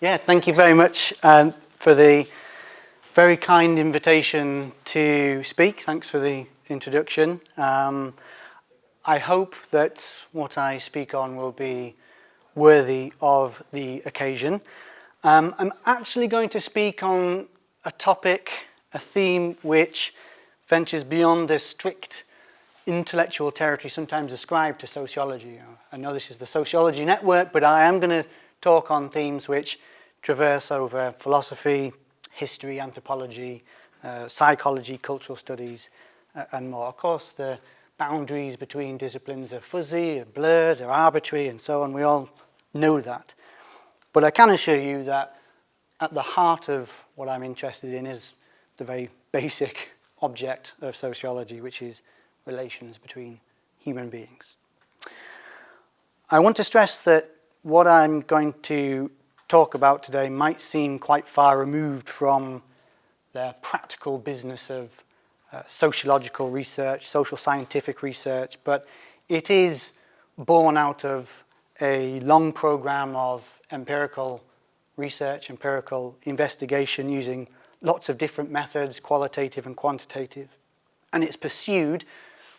Yeah, thank you very much for the very kind invitation to speak. Thanks for the introduction. I hope that what I speak on will be worthy of the occasion. I'm actually going to speak on a topic, a theme which ventures beyond the strict intellectual territory sometimes ascribed to sociology. I know this is the Sociology Network, but I am going to talk on themes which traverse over philosophy, history, anthropology, psychology, cultural studies, and more. Of course, the boundaries between disciplines are fuzzy, are blurred, are arbitrary, and so on. We all know that. But I can assure you that at the heart of what I'm interested in is the very basic object of sociology, which is relations between human beings. I want to stress that what I'm going to talk about today might seem quite far removed from the practical business of sociological research, social scientific research, but it is born out of a long program of empirical research, empirical investigation using lots of different methods, qualitative and quantitative. And it's pursued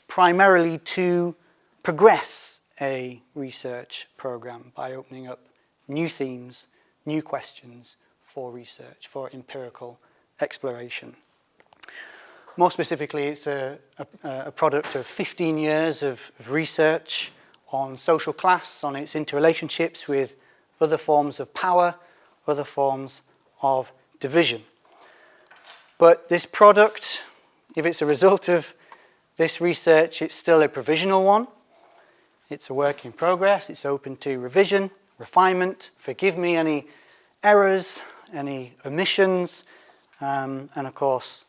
primarily to progress a research program by opening up new themes, new questions for research, for empirical exploration. More specifically, it's a product of 15 years of research on social class, on its interrelationships with other forms of power, other forms of division. But this product, if it's a result of this research, it's still a provisional one. It's a work in progress. It's open to revision, refinement. Forgive me any errors, any omissions, and of course,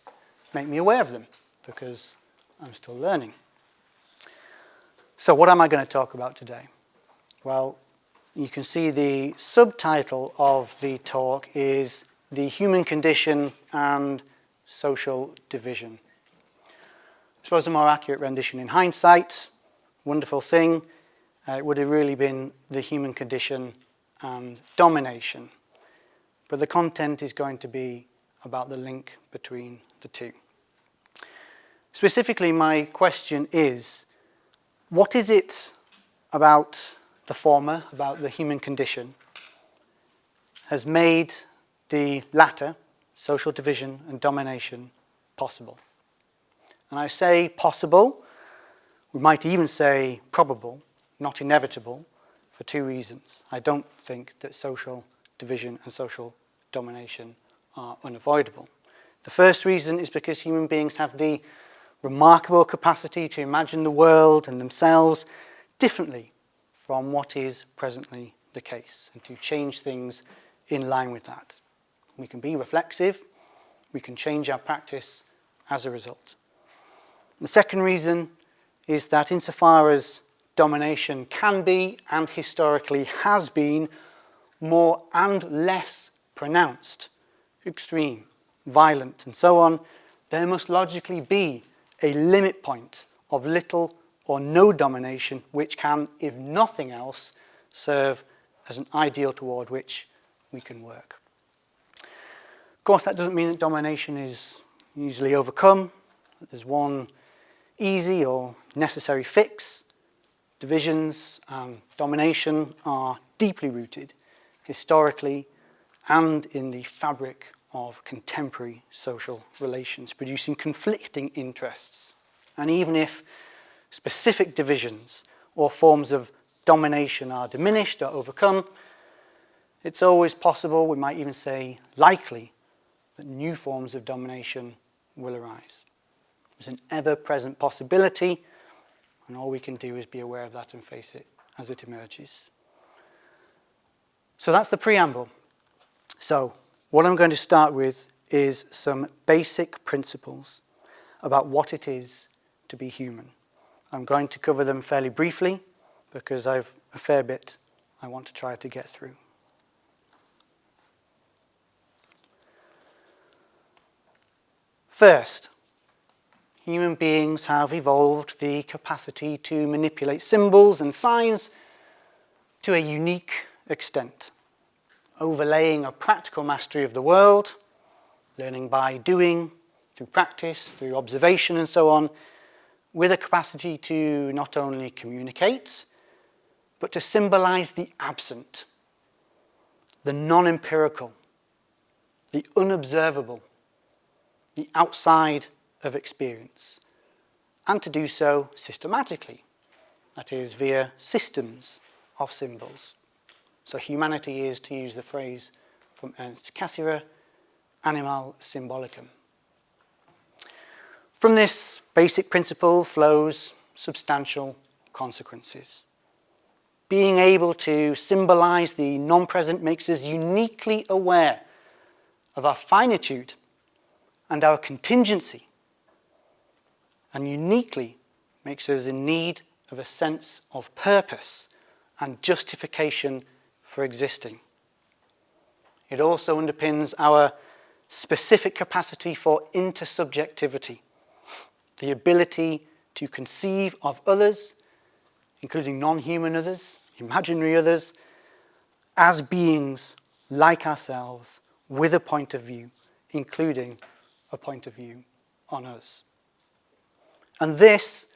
make me aware of them because I'm still learning. So what am I going to talk about today? Well, you can see the subtitle of the talk is The Human Condition and Social Division. I suppose a more accurate rendition in hindsight, wonderful thing, it would have really been the human condition and domination. But the content is going to be about the link between the two. Specifically, my question is, what is it about the former, about the human condition, has made the latter, social division and domination, possible? And I say possible, we might even say probable, not inevitable, for two reasons. I don't think that social division and social domination are unavoidable. The first reason is because human beings have the remarkable capacity to imagine the world and themselves differently from what is presently the case, and to change things in line with that. We can be reflexive, we can change our practice as a result. The second reason is that insofar as domination can be, and historically has been, more and less pronounced, extreme, violent, and so on, there must logically be a limit point of little or no domination which can, if nothing else, serve as an ideal toward which we can work. Of course, that doesn't mean that domination is easily overcome, that there's one easy or necessary fix. Divisions and domination are deeply rooted historically and in the fabric of contemporary social relations, producing conflicting interests. And even if specific divisions or forms of domination are diminished or overcome, it's always possible, we might even say likely, that new forms of domination will arise. There's an ever-present possibility, and all we can do is be aware of that and face it as it emerges. So that's the preamble. So what I'm going to start with is some basic principles about what it is to be human. I'm going to cover them fairly briefly because I've a fair bit I want to try to get through. First, human beings have evolved the capacity to manipulate symbols and signs to a unique extent. overlaying a practical mastery of the world, learning by doing, through practice, through observation and so on, with a capacity to not only communicate, but to symbolize the absent, the non-empirical, the unobservable, the outside of experience, and to do so systematically, that is, via systems of symbols. So humanity is, to use the phrase from Ernst Cassirer, animal symbolicum. From this basic principle flows substantial consequences. Being able to symbolize the non-present makes us uniquely aware of our finitude and our contingency, and uniquely makes us in need of a sense of purpose and justification for existing. It also underpins our specific capacity for intersubjectivity, the ability to conceive of others, including non-human others, imaginary others, as beings like ourselves with a point of view, including a point of view on us. And this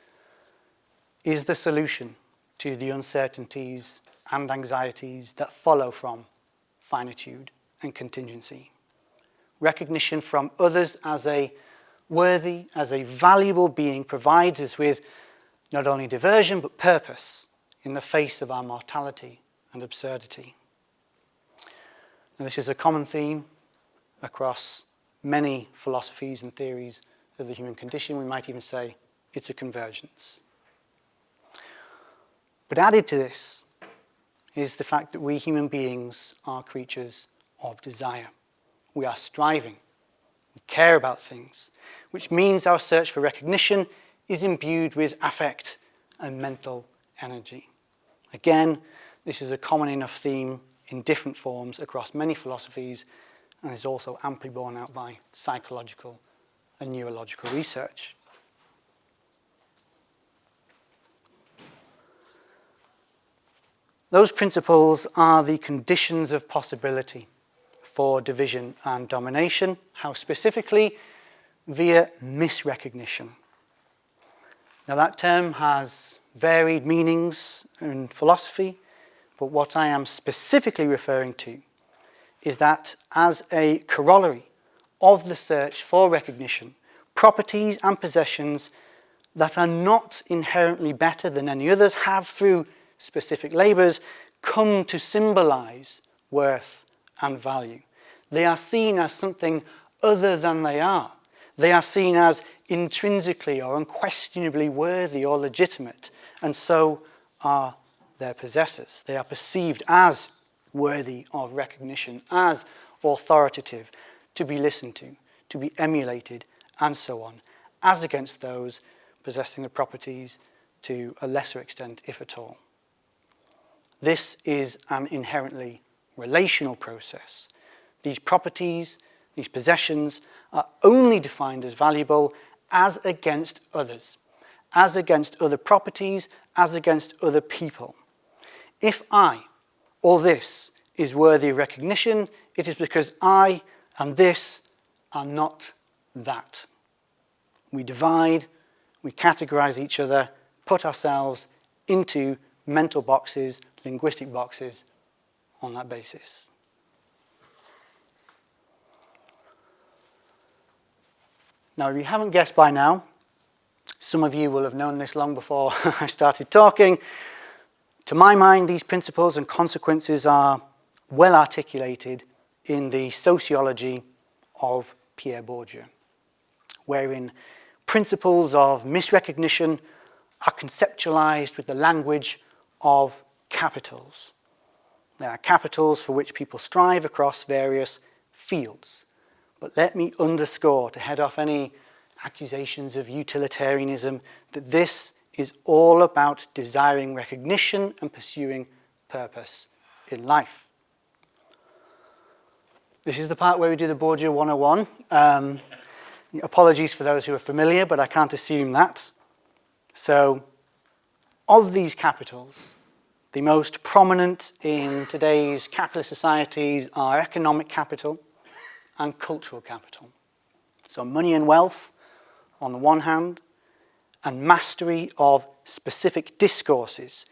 is the solution to the uncertainties and anxieties that follow from finitude and contingency. Recognition from others as a worthy, as a valuable being provides us with not only diversion but purpose in the face of our mortality and absurdity. And this is a common theme across many philosophies and theories of the human condition. We might even say it's a convergence. But added to this is the fact that we human beings are creatures of desire. We are striving. We care about things, which means our search for recognition is imbued with affect and mental energy. Again, this is a common enough theme in different forms across many philosophies and is also amply borne out by psychological and neurological research. Those principles are the conditions of possibility for division and domination. How specifically? Via misrecognition. Now that term has varied meanings in philosophy, but what I am specifically referring to is that as a corollary of the search for recognition, properties and possessions that are not inherently better than any others have, through specific labours, come to symbolize worth and value. They are seen as something other than they are. They are seen as intrinsically or unquestionably worthy or legitimate, and so are their possessors. They are perceived as worthy of recognition, as authoritative, to be listened to be emulated, and so on, as against those possessing the properties to a lesser extent, if at all. This is an inherently relational process. These properties, these possessions, are only defined as valuable as against others, as against other properties, as against other people. If I, or this, is worthy of recognition, it is because I and this are not that. We divide, we categorize each other, put ourselves into mental boxes, linguistic boxes, on that basis. Now, if you haven't guessed by now, some of you will have known this long before I started talking. To my mind, these principles and consequences are well articulated in the sociology of Pierre Bourdieu, wherein principles of misrecognition are conceptualized with the language of capitals. There are capitals for which people strive across various fields. But let me underscore, to head off any accusations of utilitarianism, that this is all about desiring recognition and pursuing purpose in life. This is the part where we do the Bourdieu 101. Apologies for those who are familiar, but I can't assume that. So, of these capitals, The most prominent in today's capitalist societies are economic capital and cultural capital. So money and wealth on the one hand, and mastery of specific discourses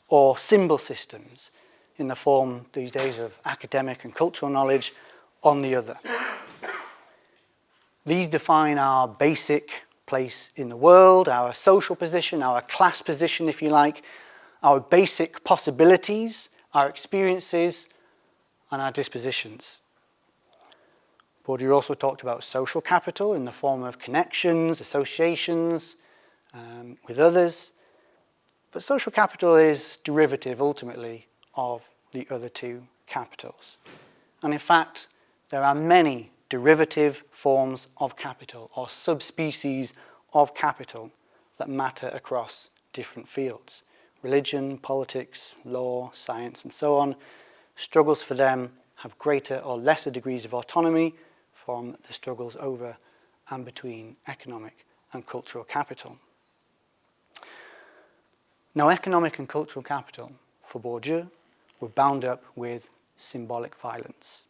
or symbol systems in the form these days of academic and cultural knowledge on the other. These define our basic place in the world, our social position, our class position, if you like, our basic possibilities, our experiences, and our dispositions. Bourdieu also talked about social capital in the form of connections, associations with others. But social capital is derivative, ultimately, of the other two capitals. And in fact, there are many derivative forms of capital or subspecies of capital that matter across different fields. Religion, politics, law, science, and so on. Struggles for them have greater or lesser degrees of autonomy from the struggles over and between economic and cultural capital. Now, economic and cultural capital, for Bourdieu, were bound up with symbolic violence.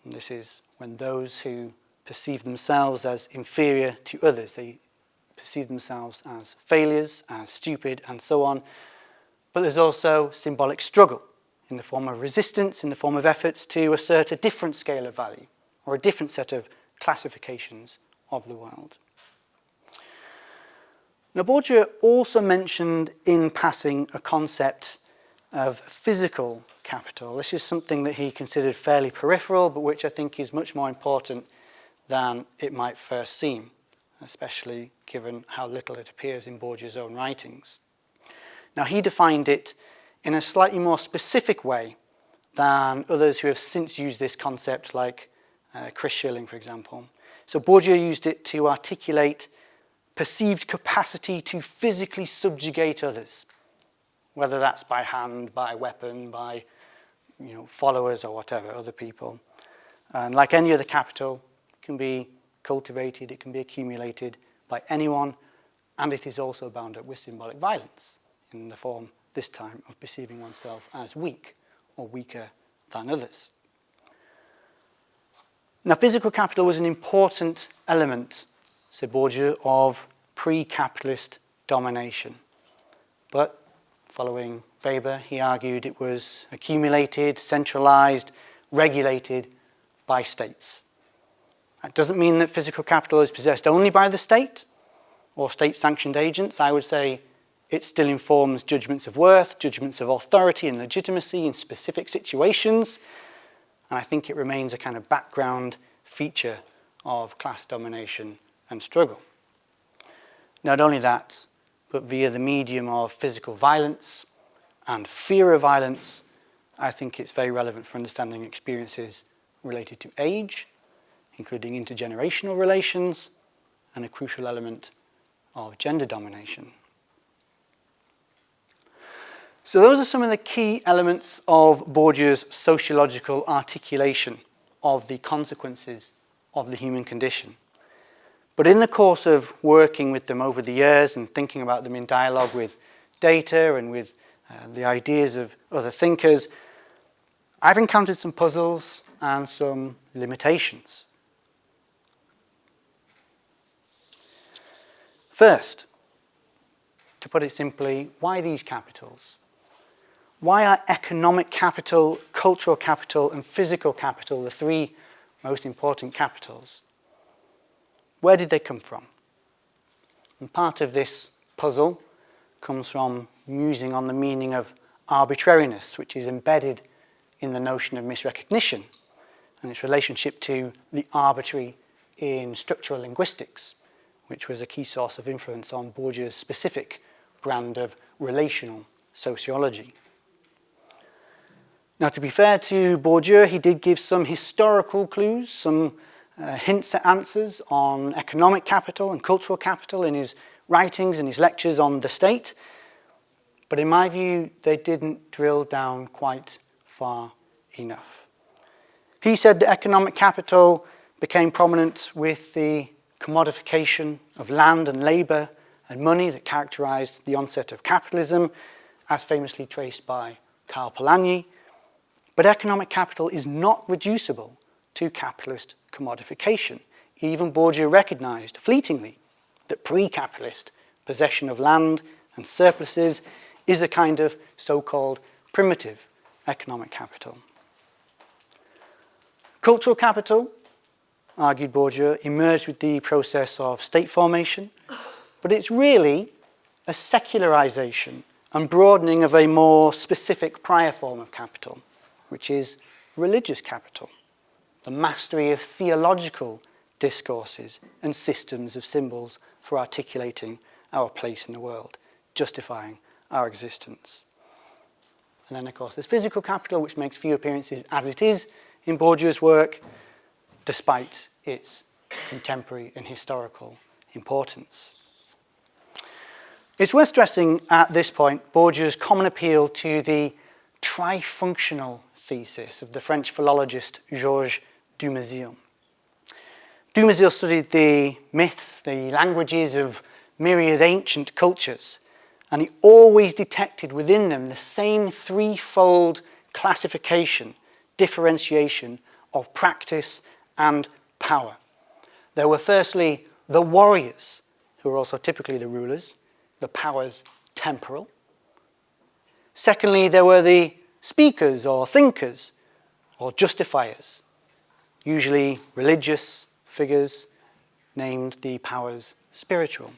And this is when those who perceive themselves as inferior to others, they perceive themselves as failures, as stupid, and so on. But there's also symbolic struggle in the form of resistance, in the form of efforts to assert a different scale of value or a different set of classifications of the world. Now, Bourdieu also mentioned in passing a concept of physical capital. This is something that he considered fairly peripheral, but which I think is much more important than it might first seem, especially given how little it appears in Bourdieu's own writings. Now, he defined it in a slightly more specific way than others who have since used this concept, like Chris Schilling, for example. So Bourdieu used it to articulate perceived capacity to physically subjugate others, whether that's by hand, by weapon, by followers or whatever, other people. And like any other capital, it can be cultivated, it can be accumulated by anyone, and it is also bound up with symbolic violence in the form, this time, of perceiving oneself as weak or weaker than others. Now, physical capital was an important element, said Bourdieu, of pre-capitalist domination. But following Weber, he argued it was accumulated, centralized, regulated by states. That doesn't mean that physical capital is possessed only by the state or state-sanctioned agents. I would say it still informs judgments of worth, judgments of authority and legitimacy in specific situations. And I think it remains a kind of background feature of class domination and struggle. Not only that, but via the medium of physical violence and fear of violence, I think it's very relevant for understanding experiences related to age, including intergenerational relations, and a crucial element of gender domination. So those are some of the key elements of Bourdieu's sociological articulation of the consequences of the human condition. But in the course of working with them over the years and thinking about them in dialogue with data and with the ideas of other thinkers, I've encountered some puzzles and some limitations. First, to put it simply, why these capitals? Why are economic capital, cultural capital, and physical capital the three most important capitals? Where did they come from? And part of this puzzle comes from musing on the meaning of arbitrariness, which is embedded in the notion of misrecognition and its relationship to the arbitrary in structural linguistics, which was a key source of influence on Bourdieu's specific brand of relational sociology. Now, to be fair to Bourdieu, he did give some historical clues, some hints at answers on economic capital and cultural capital in his writings and his lectures on the state. But in my view, they didn't drill down quite far enough. He said that economic capital became prominent with the commodification of land and labour and money that characterised the onset of capitalism, as famously traced by Karl Polanyi, but economic capital is not reducible to capitalist commodification. Even Bourdieu recognized fleetingly that pre-capitalist possession of land and surpluses is a kind of so-called primitive economic capital. Cultural capital, argued Bourdieu, emerged with the process of state formation, but it's really a secularization and broadening of a more specific prior form of capital, which is religious capital, the mastery of theological discourses and systems of symbols for articulating our place in the world, justifying our existence. And then, of course, there's physical capital, which makes few appearances as it is in Bourdieu's work, despite its contemporary and historical importance. It's worth stressing at this point Bourdieu's common appeal to the trifunctional thesis of the French philologist Georges Dumézil. Dumézil studied the myths, the languages of myriad ancient cultures, and he always detected within them the same threefold classification, differentiation of practice and power. There were firstly the warriors, who were also typically the rulers, the powers temporal. Secondly, there were the speakers or thinkers or justifiers, usually religious figures named the powers spiritual.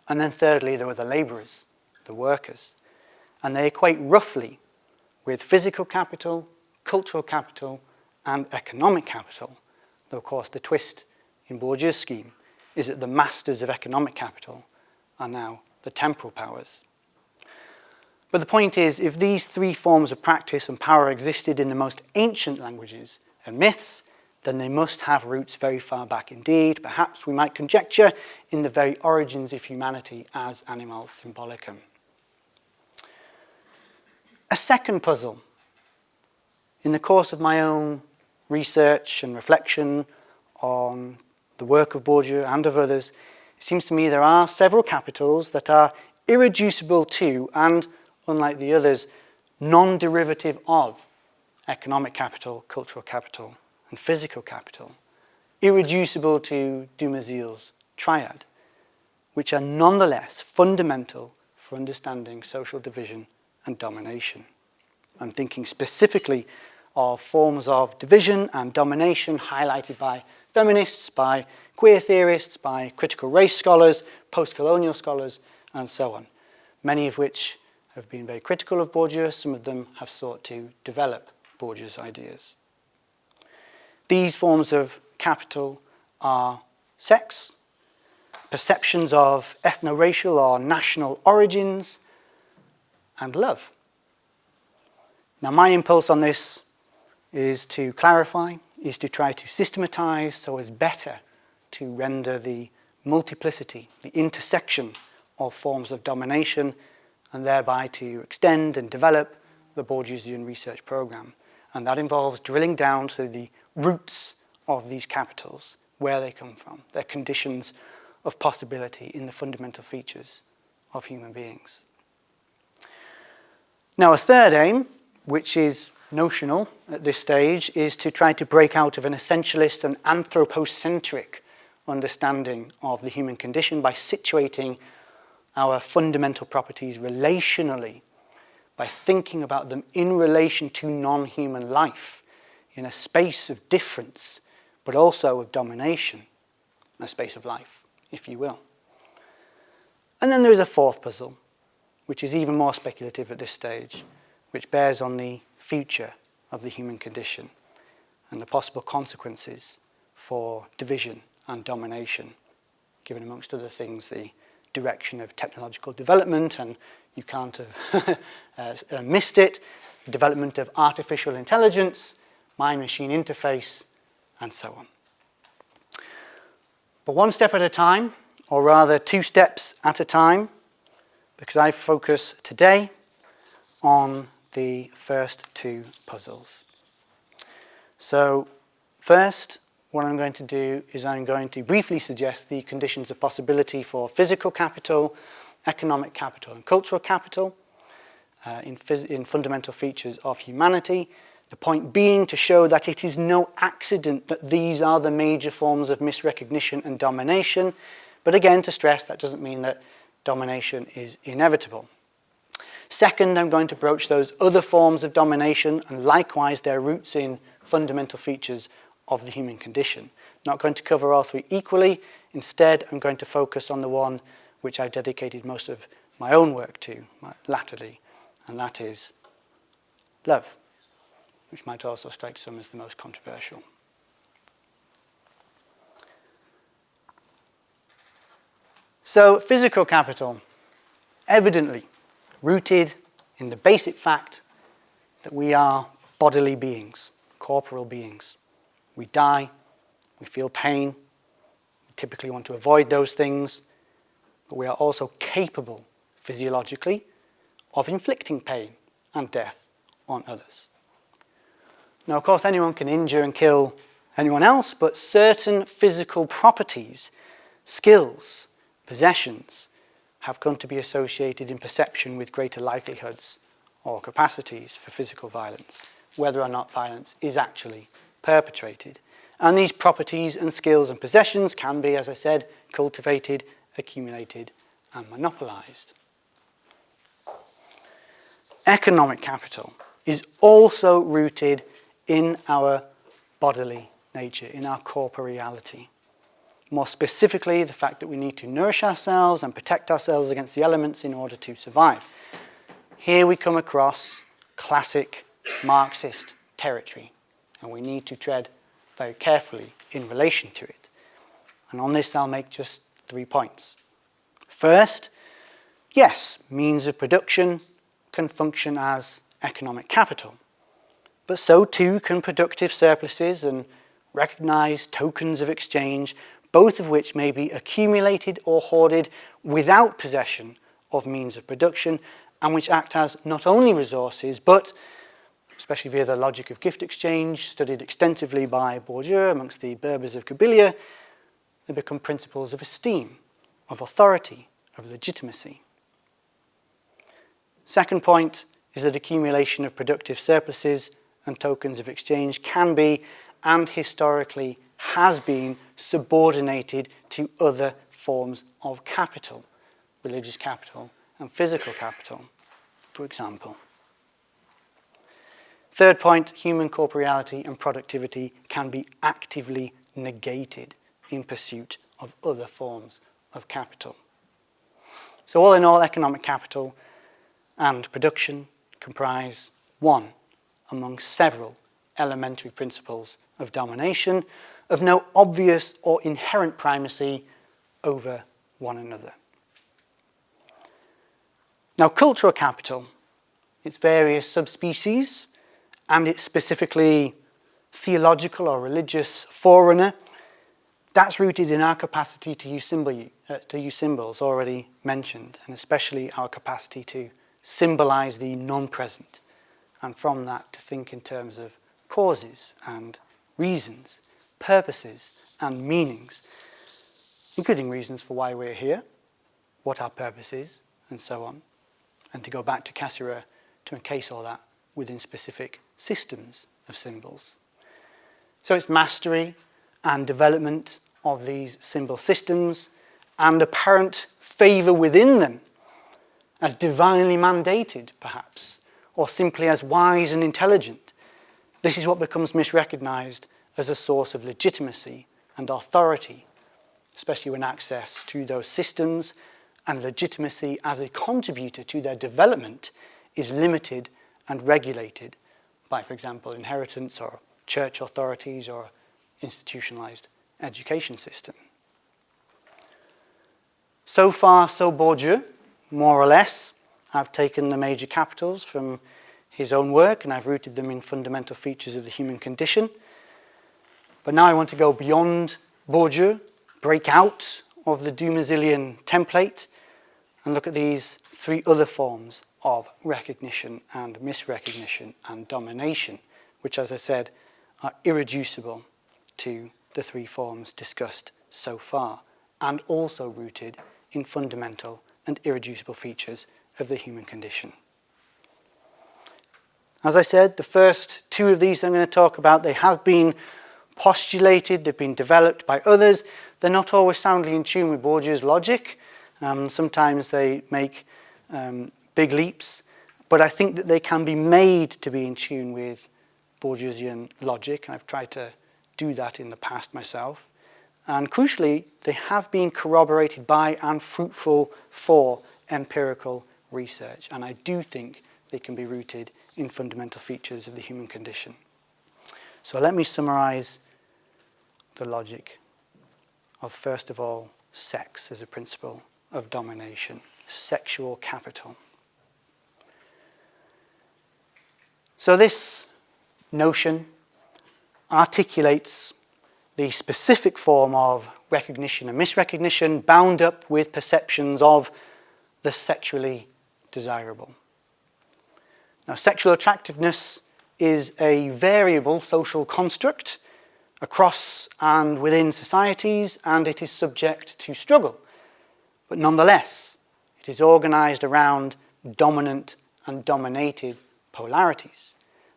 And then thirdly, there were the labourers, the workers, and they equate roughly with physical capital, cultural capital, and economic capital, though of course the twist in Bourdieu's scheme is that the masters of economic capital are now the temporal powers. But the point is, if these three forms of practice and power existed in the most ancient languages and myths, then they must have roots very far back indeed. Perhaps we might conjecture in the very origins of humanity as animal symbolicum. A second puzzle. In the course of my own research and reflection on the work of Bourdieu and of others, it seems to me there are several capitals that are irreducible to, and unlike the others, non-derivative of economic capital, cultural capital, and physical capital, irreducible to Dumézil's triad, which are nonetheless fundamental for understanding social division and domination. I'm thinking specifically of forms of division and domination highlighted by feminists, by queer theorists, by critical race scholars, post-colonial scholars, and so on, many of which have been very critical of Bourdieu. Some of them have sought to develop Bourdieu's ideas. These forms of capital are sex, perceptions of ethno-racial or national origins, and love. Now, my impulse on this is to clarify, is to try to systematize so as better to render the multiplicity, the intersection of forms of domination, and thereby to extend and develop the Bourdieusian research program. And that involves drilling down to the roots of these capitals, where they come from, their conditions of possibility in the fundamental features of human beings. Now, a third aim, which is notional at this stage, is to try to break out of an essentialist and anthropocentric understanding of the human condition by situating our fundamental properties relationally, by thinking about them in relation to non-human life, in a space of difference, but also of domination, a space of life, if you will. And then there is a fourth puzzle, which is even more speculative at this stage, which bears on the future of the human condition and the possible consequences for division and domination, given amongst other things the direction of technological development, and you can't have missed it, the development of artificial intelligence, mind-machine interface, and so on. But one step at a time, or rather 2 steps at a time, because I focus today on the first 2 puzzles. So first, what I'm going to do is I'm going to briefly suggest the conditions of possibility for physical capital, economic capital, and cultural capital. in fundamental features of humanity. The point being to show that it is no accident that these are the major forms of misrecognition and domination. But again, to stress, that doesn't mean that domination is inevitable. Second, I'm going to broach those other forms of domination and likewise their roots in fundamental features of the human condition. Not going to cover all three equally. Instead, I'm going to focus on the one which I dedicated most of my own work to latterly, and that is love, which might also strike some as the most controversial. So, physical capital, evidently rooted in the basic fact that we are bodily beings, corporal beings. We die, we feel pain, we typically want to avoid those things, but we are also capable, physiologically, of inflicting pain and death on others. Now, of course, anyone can injure and kill anyone else, but certain physical properties, skills, possessions, have come to be associated in perception with greater likelihoods or capacities for physical violence, whether or not violence is actually perpetrated. And these properties and skills and possessions can be, as I said, cultivated, accumulated, and monopolized. Economic capital is also rooted in our bodily nature, in our corporeality. More specifically, the fact that we need to nourish ourselves and protect ourselves against the elements in order to survive. Here we come across classic Marxist territory, and we need to tread very carefully in relation to it. And on this, I'll make just 3 points. First, yes, means of production can function as economic capital, but so too can productive surpluses and recognized tokens of exchange, both of which may be accumulated or hoarded without possession of means of production, and which act as not only resources, but, especially via the logic of gift exchange, studied extensively by Bourdieu amongst the Berbers of Kabylia, they become principles of esteem, of authority, of legitimacy. Second point is that accumulation of productive surpluses and tokens of exchange can be, and historically has been, subordinated to other forms of capital, religious capital and physical capital, for example. Third point, human corporeality and productivity can be actively negated in pursuit of other forms of capital. So all in all, economic capital and production comprise one among several elementary principles of domination, of no obvious or inherent primacy over one another. Now, cultural capital, its various subspecies, and its specifically theological or religious forerunner, that's rooted in our capacity to use symbols already mentioned, and especially our capacity to symbolize the non-present, and from that to think in terms of causes and reasons, purposes and meanings, including reasons for why we're here, what our purpose is, and so on, and to go back to Cassira to encase all that within specific systems of symbols. So it's mastery and development of these symbol systems and apparent favor within them as divinely mandated, perhaps, or simply as wise and intelligent. This is what becomes misrecognized as a source of legitimacy and authority, especially when access to those systems and legitimacy as a contributor to their development is limited and regulated by, for example, inheritance or church authorities or institutionalized education system. So far, so Bourdieu, more or less. I've taken the major capitals from his own work and I've rooted them in fundamental features of the human condition. But now I want to go beyond Bourdieu, break out of the Dumassilian template and look at these 3 other forms of recognition and misrecognition and domination, which, as I said, are irreducible to the 3 forms discussed so far, and also rooted in fundamental and irreducible features of the human condition. As I said, the first two of these I'm going to talk about, they have been postulated, they've been developed by others. They're not always soundly in tune with Bourdieu's logic. Sometimes they make big leaps, but I think that they can be made to be in tune with Bourdieusian logic, and I've tried to do that in the past myself. And crucially, they have been corroborated by and fruitful for empirical research, and I do think they can be rooted in fundamental features of the human condition. So let me summarize the logic of, first of all, sex as a principle of domination, sexual capital. So this notion articulates the specific form of recognition and misrecognition bound up with perceptions of the sexually desirable. Now, sexual attractiveness is a variable social construct across and within societies, and it is subject to struggle. But nonetheless, it is organized around dominant and dominated polarities.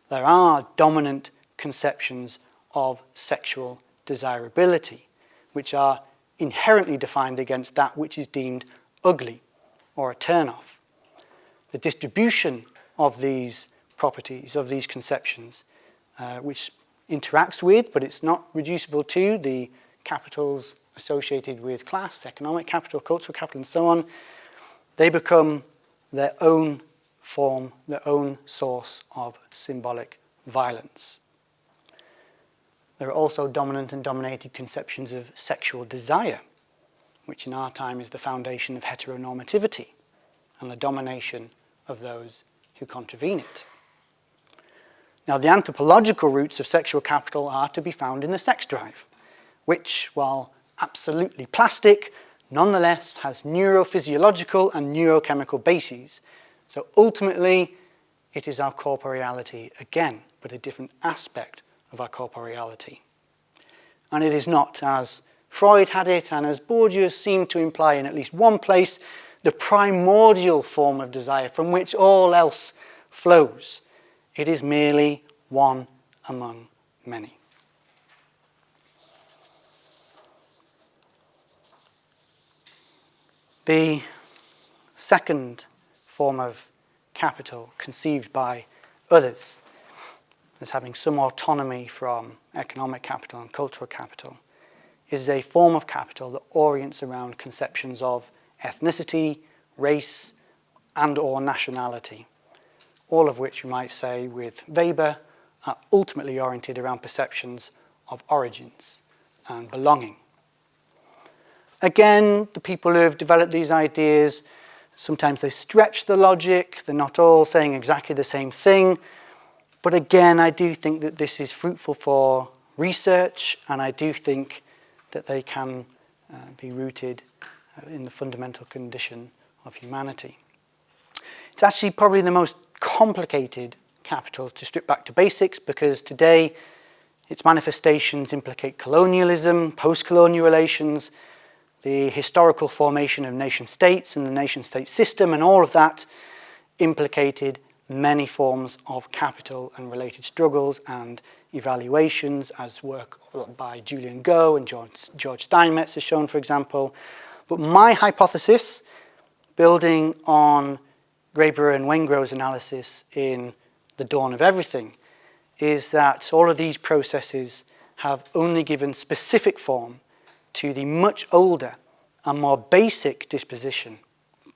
There are dominant conceptions of sexual desirability, which are inherently defined against that which is deemed ugly or a turn-off. The distribution of these properties, of these conceptions, which interacts with, but it's not reducible to, the capitals associated with class, economic capital, cultural capital, and so on, they become their own form, their own source of symbolic violence. There are also dominant and dominated conceptions of sexual desire, which in our time is the foundation of heteronormativity and the domination of those who contravene it. Now, the anthropological roots of sexual capital are to be found in the sex drive, which, while absolutely plastic, nonetheless has neurophysiological and neurochemical bases. So ultimately, it is our corporeality again, but a different aspect of our corporeality. And it is not, as Freud had it, and as Bourdieu seemed to imply in at least one place, the primordial form of desire from which all else flows. It is merely one among many. The second form of capital conceived by others as having some autonomy from economic capital and cultural capital is a form of capital that orients around conceptions of ethnicity, race, and or nationality, all of which you might say with Weber are ultimately oriented around perceptions of origins and belonging. Again, the people who have developed these ideas, sometimes they stretch the logic, they're not all saying exactly the same thing, but again, I do think that this is fruitful for research, and I do think that they can be rooted in the fundamental condition of humanity. It's actually probably the most complicated capital to strip back to basics, because today its manifestations implicate colonialism, post-colonial relations, the historical formation of nation-states and the nation-state system, and all of that implicated many forms of capital and related struggles and evaluations, as work by Julian Go and George Steinmetz has shown, for example. But my hypothesis, building on Graeber and Wengrow's analysis in The Dawn of Everything, is that all of these processes have only given specific form to the much older and more basic disposition,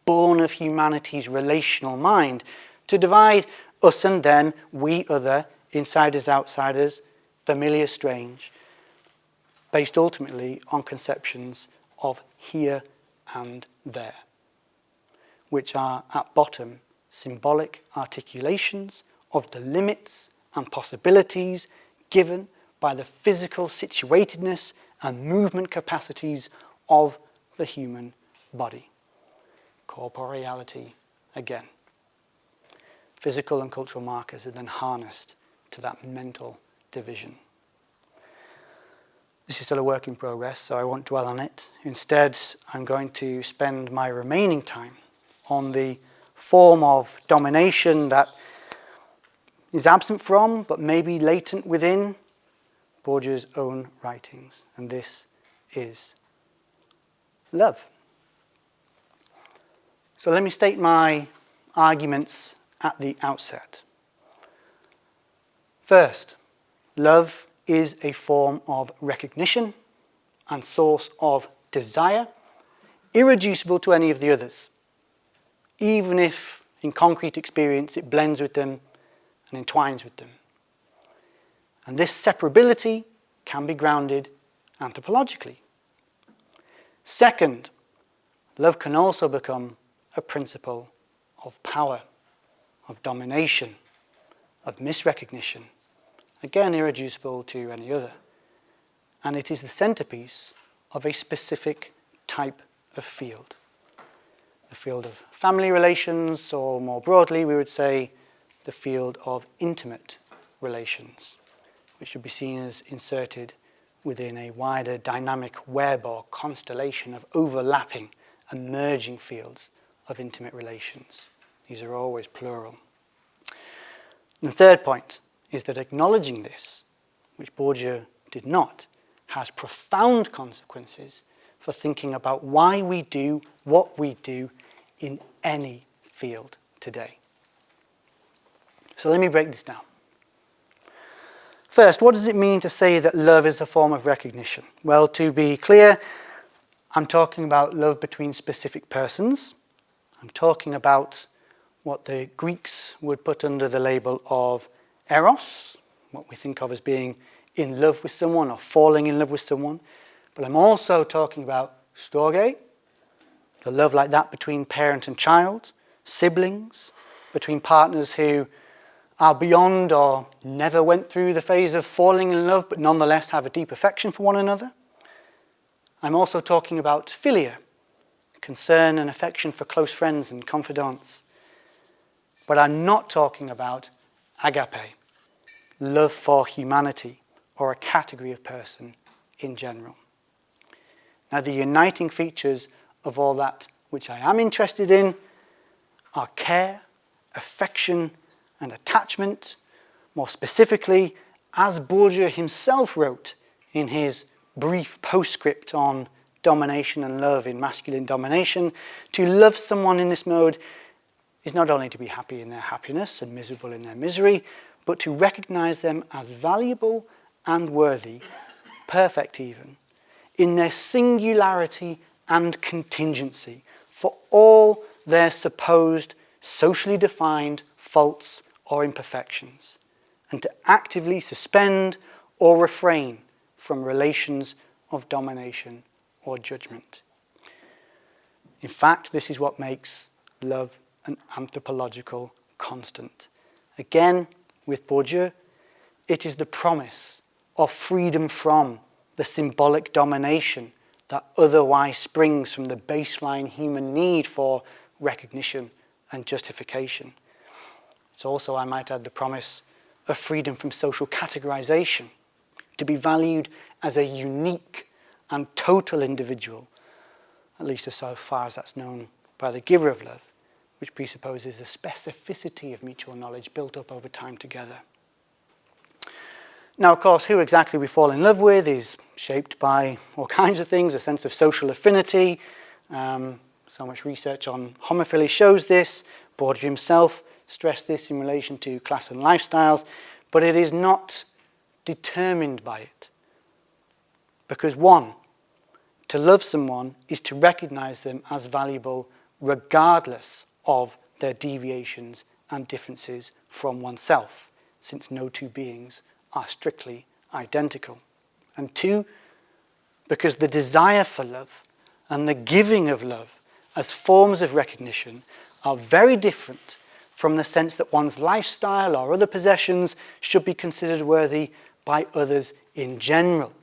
born of humanity's relational mind, to divide us and them, we other, insiders, outsiders, familiar, strange, based ultimately on conceptions of here and there, which are at bottom symbolic articulations of the limits and possibilities given by the physical situatedness and movement capacities of the human body. Corporeality again. Physical and cultural markers are then harnessed to that mental division. This is still a work in progress, so I won't dwell on it. Instead, I'm going to spend my remaining time on the form of domination that is absent from, but maybe latent within, Bourdieu's own writings, and this is love. So let me state my arguments at the outset. First, love is a form of recognition and source of desire, irreducible to any of the others, even if in concrete experience it blends with them and entwines with them. And this separability can be grounded anthropologically. Second, love can also become a principle of power, of domination, of misrecognition, again irreducible to any other. And it is the centerpiece of a specific type of field. The field of family relations, or more broadly, we would say the field of intimate relations, which should be seen as inserted within a wider dynamic web or constellation of overlapping and merging fields of intimate relations. These are always plural. And the third point is that acknowledging this, which Bourdieu did not, has profound consequences for thinking about why we do what we do in any field today. So let me break this down. First, what does it mean to say that love is a form of recognition? Well, to be clear, I'm talking about love between specific persons. I'm talking about what the Greeks would put under the label of eros, what we think of as being in love with someone or falling in love with someone. But I'm also talking about storge, the love like that between parent and child, siblings, between partners who are beyond or never went through the phase of falling in love but nonetheless have a deep affection for one another. I'm also talking about philia, concern and affection for close friends and confidants. But I'm not talking about agape, love for humanity or a category of person in general. Now, the uniting features of all that which I am interested in are care, affection, and attachment. More specifically, as Bourdieu himself wrote in his brief postscript on domination and love in masculine domination, to love someone in this mode is not only to be happy in their happiness and miserable in their misery, but to recognize them as valuable and worthy, perfect even, in their singularity and contingency for all their supposed socially defined faults or imperfections, and to actively suspend or refrain from relations of domination or judgment. In fact, this is what makes love an anthropological constant. Again, with Bourdieu, it is the promise of freedom from the symbolic domination that otherwise springs from the baseline human need for recognition and justification. It's also, I might add, the promise of freedom from social categorization, to be valued as a unique and total individual, at least as far as that's known by the giver of love, which presupposes the specificity of mutual knowledge built up over time together. Now, of course, who exactly we fall in love with is shaped by all kinds of things, a sense of social affinity. So much research on homophily shows this. Bourdieu himself stressed this in relation to class and lifestyles, but it is not determined by it. Because one, to love someone is to recognize them as valuable regardless of their deviations and differences from oneself, since no two beings are strictly identical. And two, because the desire for love and the giving of love as forms of recognition are very different from the sense that one's lifestyle or other possessions should be considered worthy by others in general.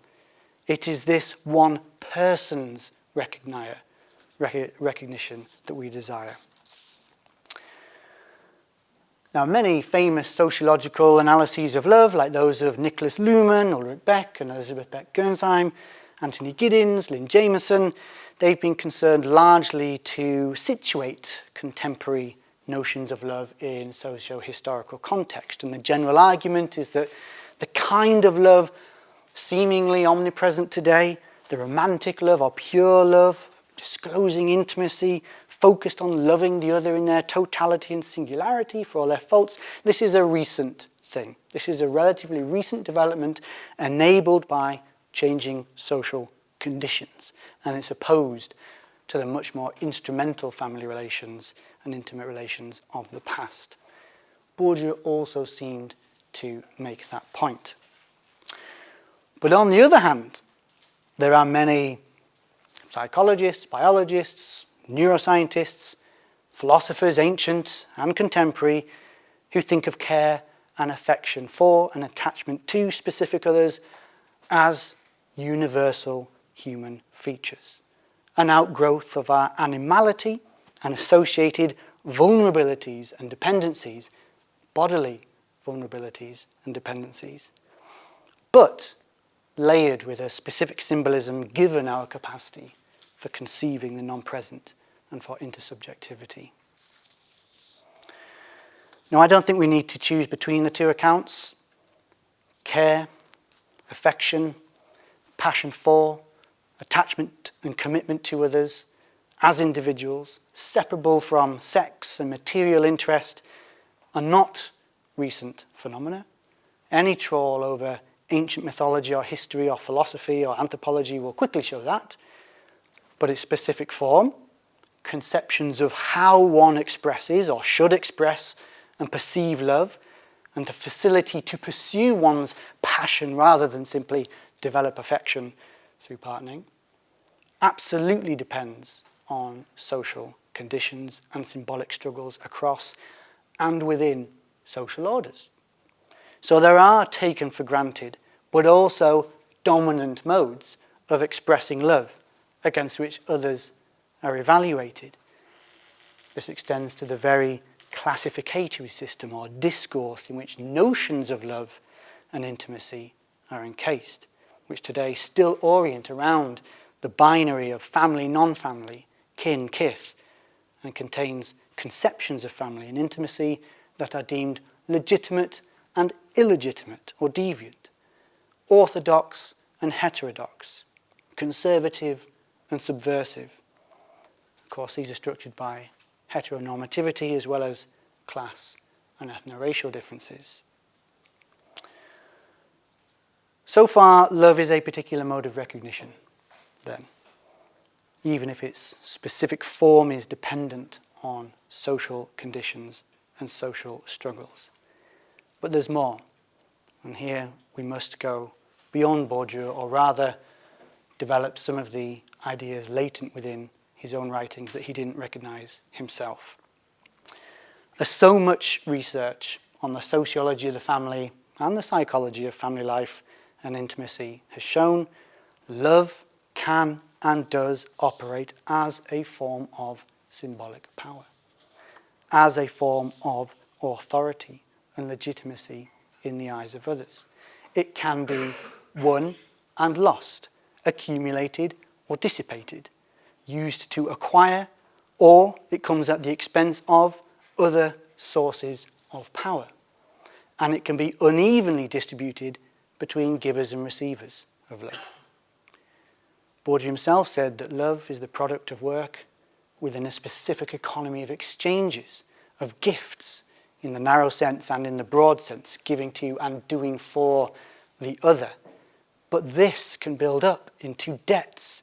It is this one person's recognition that we desire. Now, many famous sociological analyses of love, like those of Nicholas Luhmann, Ulrich Beck, and Elizabeth Beck-Gernsheim, Anthony Giddens, Lynn Jameson, they've been concerned largely to situate contemporary notions of love in socio-historical context. And the general argument is that the kind of love seemingly omnipresent today, the romantic love or pure love, disclosing intimacy, focused on loving the other in their totality and singularity for all their faults, this is a recent thing. This is a relatively recent development enabled by changing social conditions, and it's opposed to the much more instrumental family relations and intimate relations of the past. Bourdieu also seemed to make that point. But on the other hand, there are many psychologists, biologists, neuroscientists, philosophers, ancient and contemporary, who think of care and affection for and attachment to specific others as universal human features, an outgrowth of our animality and associated vulnerabilities and dependencies, bodily vulnerabilities and dependencies, but layered with a specific symbolism given our capacity for conceiving the non-present and for intersubjectivity. Now, I don't think we need to choose between the two accounts. Care, affection, passion for, attachment and commitment to others as individuals, separable from sex and material interest, are not recent phenomena. Any trawl over ancient mythology or history or philosophy or anthropology will quickly show that. But its specific form, conceptions of how one expresses or should express and perceive love, and the facility to pursue one's passion rather than simply develop affection through partnering, absolutely depends on social conditions and symbolic struggles across and within social orders. So there are taken for granted, but also dominant modes of expressing love against which others are evaluated. This extends to the very classificatory system or discourse in which notions of love and intimacy are encased, which today still orient around the binary of family, non-family, kin, kith, and contains conceptions of family and intimacy that are deemed legitimate and illegitimate or deviant, orthodox and heterodox, conservative and subversive. Of course, these are structured by heteronormativity as well as class and ethno-racial differences. So far, love is a particular mode of recognition, then, even if its specific form is dependent on social conditions and social struggles. But there's more, and here we must go beyond Bourdieu, or rather develop some of the ideas latent within his own writings that he didn't recognize himself. As so much research on the sociology of the family and the psychology of family life and intimacy has shown, love can and does operate as a form of symbolic power, as a form of authority and legitimacy in the eyes of others. It can be won and lost, accumulated or dissipated, used to acquire, or it comes at the expense of other sources of power. And it can be unevenly distributed between givers and receivers of love. Bourdieu himself said that love is the product of work within a specific economy of exchanges, of gifts, in the narrow sense and in the broad sense, giving to and doing for the other. But this can build up into debts,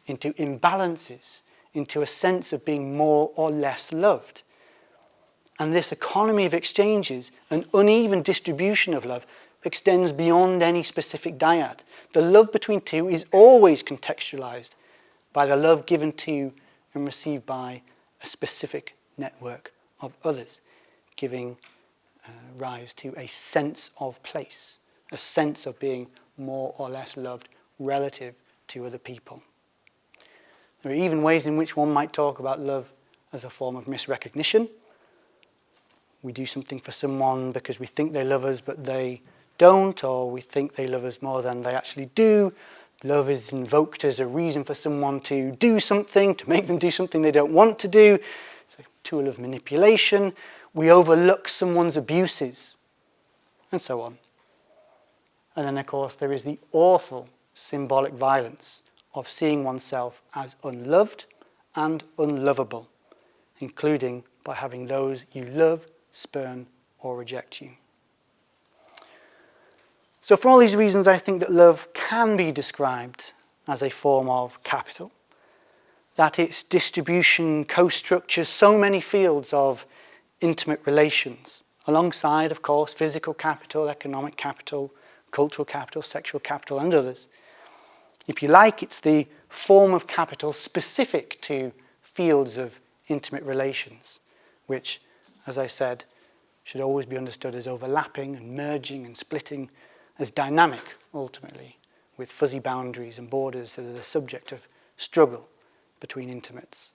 into imbalances, into a sense of being more or less loved. And this economy of exchanges, an uneven distribution of love, extends beyond any specific dyad. The love between two is always contextualized by the love given to and received by a specific network of others, giving rise to a sense of place, a sense of being more or less loved relative to other people. There are even ways in which one might talk about love as a form of misrecognition. We do something for someone because we think they love us, but they don't, or we think they love us more than they actually do. Love is invoked as a reason for someone to do something, to make them do something they don't want to do. It's a tool of manipulation, we overlook someone's abuses, and so on. And then, of course, there is the awful symbolic violence of seeing oneself as unloved and unlovable, including by having those you love spurn or reject you. So for all these reasons, I think that love can be described as a form of capital, that its distribution co-structures so many fields of intimate relations, alongside, of course, physical capital, economic capital, cultural capital, sexual capital, and others. If you like, it's the form of capital specific to fields of intimate relations, which, as I said, should always be understood as overlapping and merging and splitting, as dynamic, ultimately, with fuzzy boundaries and borders that are the subject of struggle between intimates.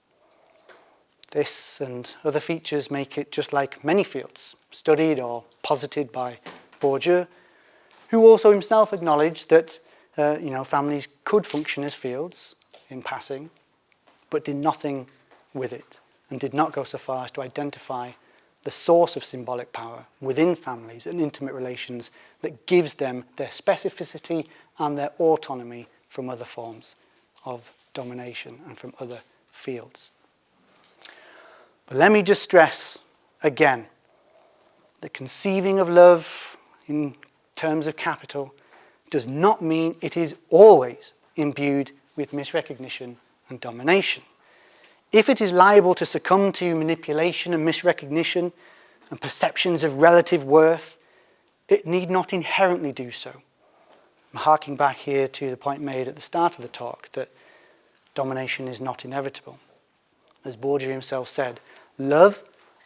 This and other features make it just like many fields, studied or posited by Bourdieu, who also himself acknowledged that families could function as fields in passing, but did nothing with it, and did not go so far as to identify the source of symbolic power within families and intimate relations that gives them their specificity and their autonomy from other forms of domination and from other fields. But let me just stress again that conceiving of love in terms of capital does not mean it is always imbued with misrecognition and domination. If it is liable to succumb to manipulation and misrecognition and perceptions of relative worth, it need not inherently do so. I'm harking back here to the point made at the start of the talk that domination is not inevitable. As Bourdieu himself said, love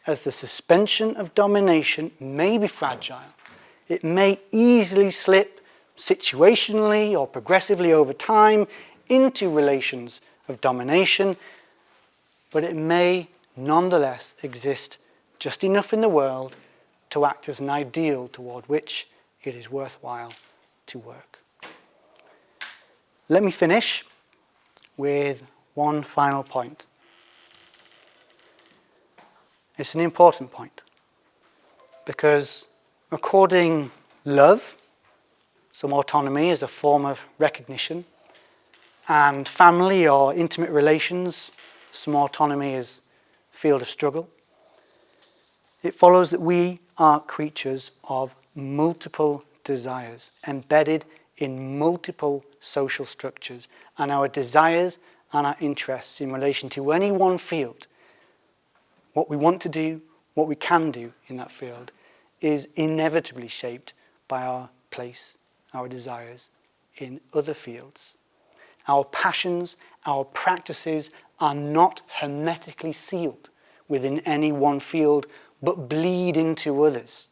as the suspension of domination may be fragile. It may easily slip situationally or progressively over time into relations of domination, but it may nonetheless exist just enough in the world to act as an ideal toward which it is worthwhile to work. Let me finish with one final point. It's an important point because according love, some autonomy is a form of recognition, and family or intimate relations, some autonomy is field of struggle. It follows that we are creatures of multiple desires, embedded in multiple social structures, and our desires and our interests in relation to any one field, what we want to do, what we can do in that field, is inevitably shaped by our place, our desires in other fields. Our passions, our practices are not hermetically sealed within any one field, but bleed into others.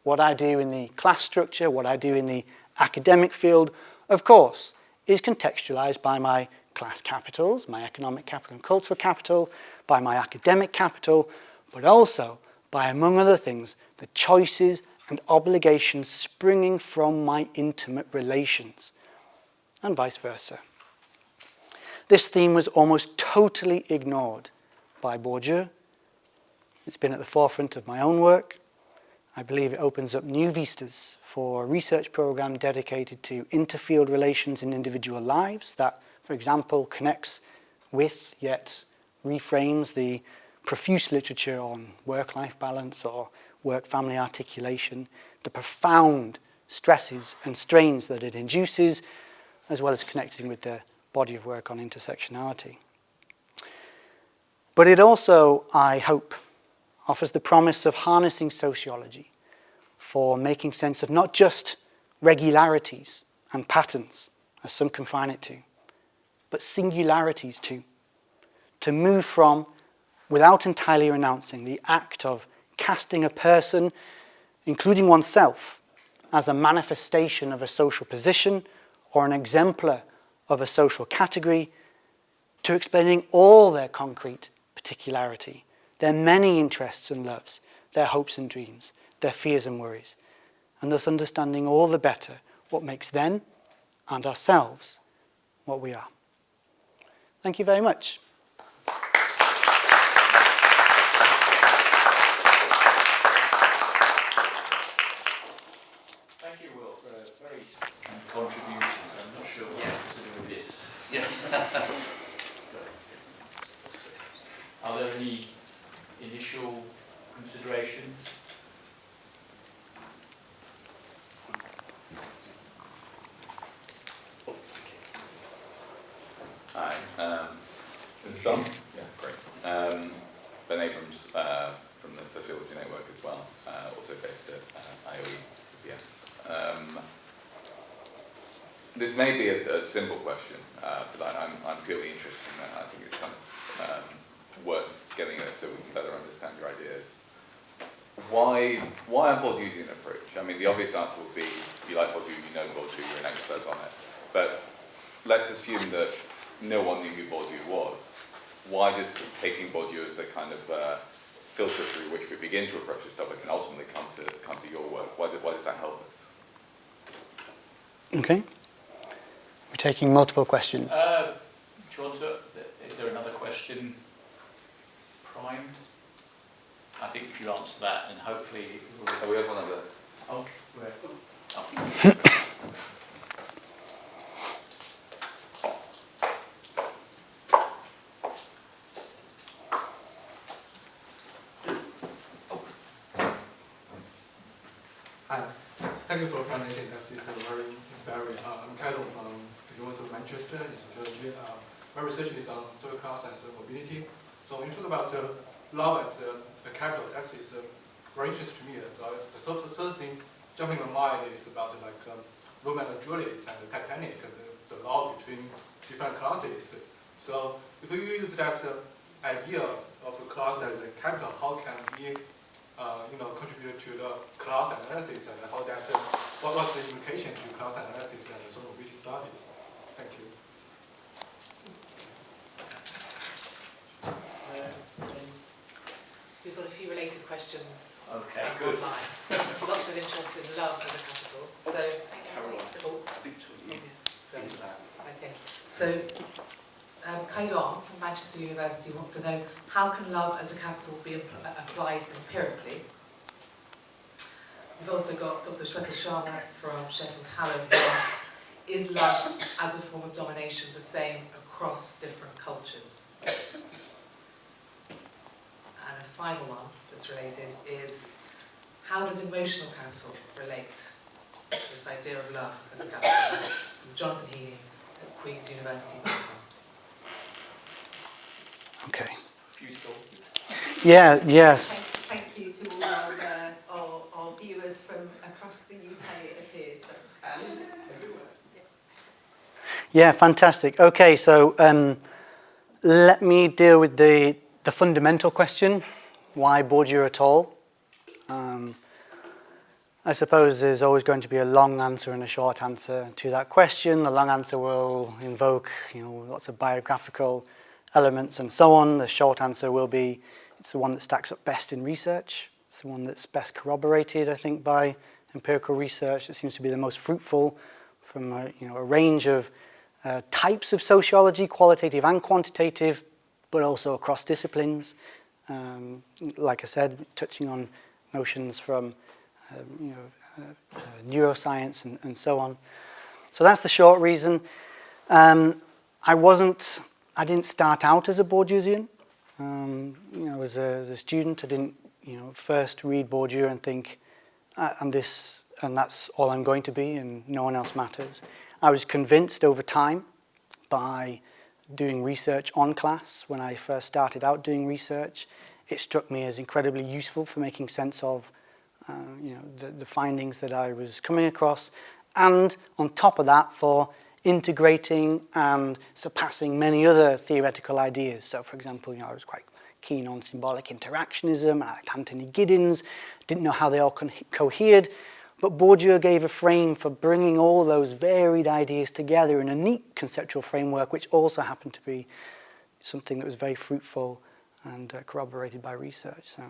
What I do in the class structure, what I do in the academic field, of course, is contextualized by my class capitals, my economic capital and cultural capital, by my academic capital, but also by, among other things, the choices and obligations springing from my intimate relations, and vice versa. This theme was almost totally ignored by Bourdieu. It's been at the forefront of my own work. I believe it opens up new vistas for a research program dedicated to interfield relations in individual lives that, for example, connects with, yet reframes the profuse literature on work-life balance or work-family articulation, the profound stresses and strains that it induces, as well as connecting with the body of work on intersectionality. But it also, I hope, offers the promise of harnessing sociology for making sense of not just regularities and patterns, as some confine it to, but singularities too, to move from, without entirely renouncing, the act of casting a person, including oneself, as a manifestation of a social position or an exemplar of a social category, to explaining all their concrete particularity, their many interests and loves, their hopes and dreams, their fears and worries, and thus understanding all the better what makes them and ourselves what we are. Thank you very much. Thank you, Will, for a very contributions. I'm not sure what to do with this. Yeah. Are there any initial considerations? Hi, this is on? Yeah, great. Ben Abrams from the Sociology Network as well, also based at IOE UBS. This may be a simple question, but I'm purely interested in that. I think it's kind of worth getting at so we can better understand your ideas. Why a Bourdieusian approach? I mean, the obvious answer would be you like Bourdieu, you know Bourdieu, you're an expert on it. But let's assume that no one knew who Bourdieu was. Why does taking Bourdieu as the kind of filter through which we begin to approach this topic and ultimately come to your work? Why does that help us? Okay. We're taking multiple questions. Do you want to? Is there another question primed? I think if you answer that, and hopefully We have one other. Oh, where? Oh. Hi, thank you for presenting. This is very inspiring. I'm Kyle from the University of Manchester in sociology. My research is on social class and social mobility. So when you talk about love as a capital, that is very interesting to me. So the first thing jumping in my mind is about like Romeo and Juliet and the Titanic, the love between different classes. So if we use that idea of a class as a capital, how can we contribute to the class analysis and how that, what's the implication to class analysis and social mobility studies? Thank you. We've got a few related questions Good. online. Lots of interest in love as a capital. So, Kaidon from Manchester University wants to know, how can love as a capital be applied empirically? We've also got Dr. Shweta Sharma from Sheffield Hallam who asks, is love as a form of domination the same across different cultures? And a final one that's related is, how does emotional capital relate to this idea of love as a capital? From Jonathan Heaney at Queen's University Belfast. Okay. Useful. Yeah, yes. Thank you to all our viewers from across the UK, it appears. Yeah, fantastic. Okay, so let me deal with the fundamental question, why Bourdieu at all? I suppose there's always going to be a long answer and a short answer to that question. The long answer will invoke, lots of biographical elements and so on. The short answer will be, it's the one that stacks up best in research. It's the one that's best corroborated, I think, by empirical research. It seems to be the most fruitful from a range of types of sociology, qualitative and quantitative, but also across disciplines. Like I said, touching on notions from neuroscience and so on. So that's the short reason. I didn't start out as a Bourdieusian. As a student, I didn't, first read Bourdieu and think, and that's all I'm going to be, and no one else matters. I was convinced over time by doing research on class. When I first started out doing research, it struck me as incredibly useful for making sense of, the findings that I was coming across, and on top of that, for integrating and surpassing many other theoretical ideas. So, for example, I was quite keen on symbolic interactionism. I liked Anthony Giddens. Didn't know how they all cohered, but Bourdieu gave a frame for bringing all those varied ideas together in a neat conceptual framework, which also happened to be something that was very fruitful and corroborated by research. So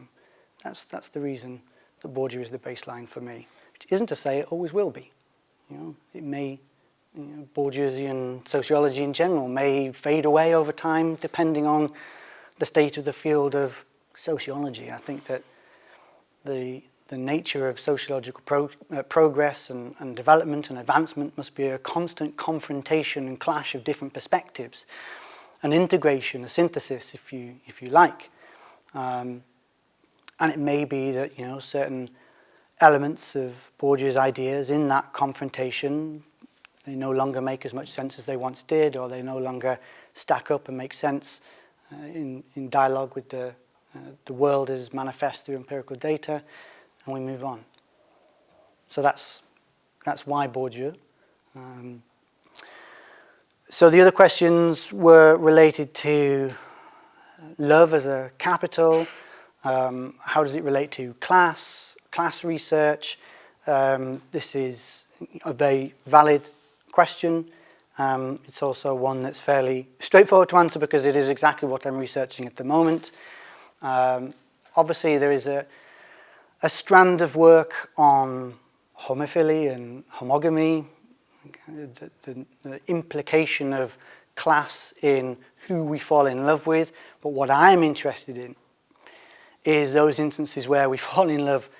that's the reason that Bourdieu is the baseline for me. Which isn't to say it always will be. It may. Bourdieusian sociology in general may fade away over time depending on the state of the field of sociology. I think that the the nature of sociological progress and development and advancement must be a constant confrontation and clash of different perspectives, an integration, a synthesis, if you like. And it may be that, you know, certain elements of Bourdieu's ideas in that confrontation, they no longer make as much sense as they once did, or they no longer stack up and make sense in dialogue with the world as manifest through empirical data, and we move on. So that's why Bourdieu. So the other questions were related to love as a capital. How does it relate to class research? This is a very valid question. It's also one that's fairly straightforward to answer because it is exactly what I'm researching at the moment. Obviously, there is a strand of work on homophily and homogamy, the implication of class in who we fall in love with. But what I'm interested in is those instances where we fall in love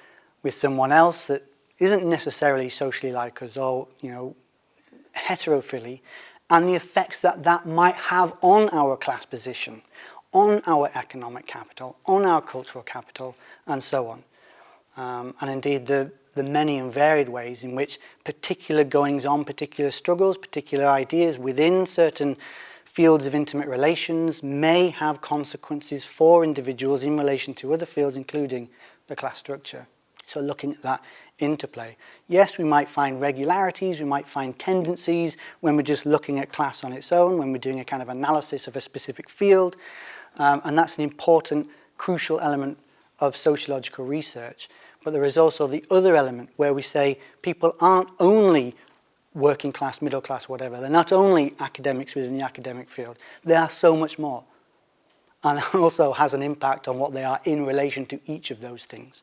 with someone else that isn't necessarily socially like us, or, you know, heterophily, and the effects that that might have on our class position, on our economic capital, on our cultural capital, and so on. And indeed, the many and varied ways in which particular goings-on, particular struggles, particular ideas within certain fields of intimate relations may have consequences for individuals in relation to other fields, including the class structure. So looking at that interplay. Yes, we might find regularities, we might find tendencies when we're just looking at class on its own, when we're doing a kind of analysis of a specific field, and that's an important, crucial element of sociological research. But there is also the other element where we say people aren't only working class, middle class, whatever. They're not only academics within the academic field. They are so much more. And it also has an impact on what they are in relation to each of those things.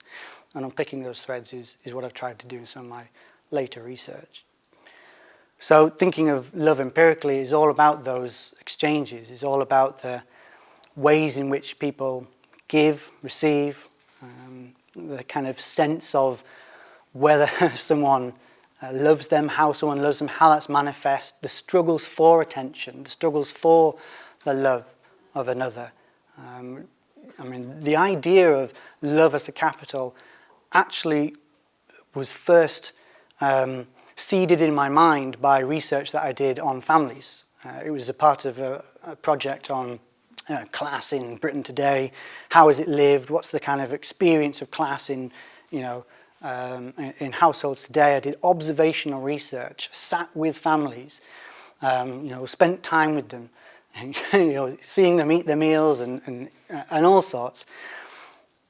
And unpicking those threads is what I've tried to do in some of my later research. So thinking of love empirically is all about those exchanges. It's all about the ways in which people give, receive, the kind of sense of whether someone loves them, how someone loves them, how that's manifest, the struggles for attention, the struggles for the love of another. I mean, the idea of love as a capital actually was first seeded in my mind by research that I did on families. It was a part of a project on class in Britain today. How is it lived? What's the kind of experience of class in, you know, in households today? I did observational research, sat with families, you know, spent time with them, and, you know, seeing them eat their meals and all sorts.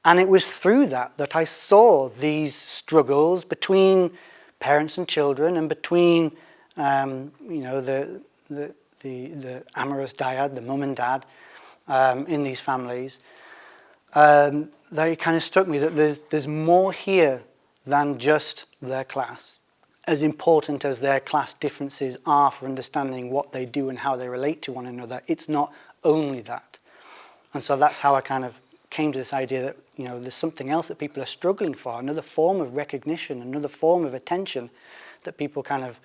And it was through that I saw these struggles between parents and children, and between, you know, the amorous dyad, the mum and dad, in these families. They kind of struck me that there's more here than just their class. As important as their class differences are for understanding what they do and how they relate to one another, it's not only that. And so that's how I kind of came to this idea that, you know, there's something else that people are struggling for, another form of recognition, another form of attention that people kind of,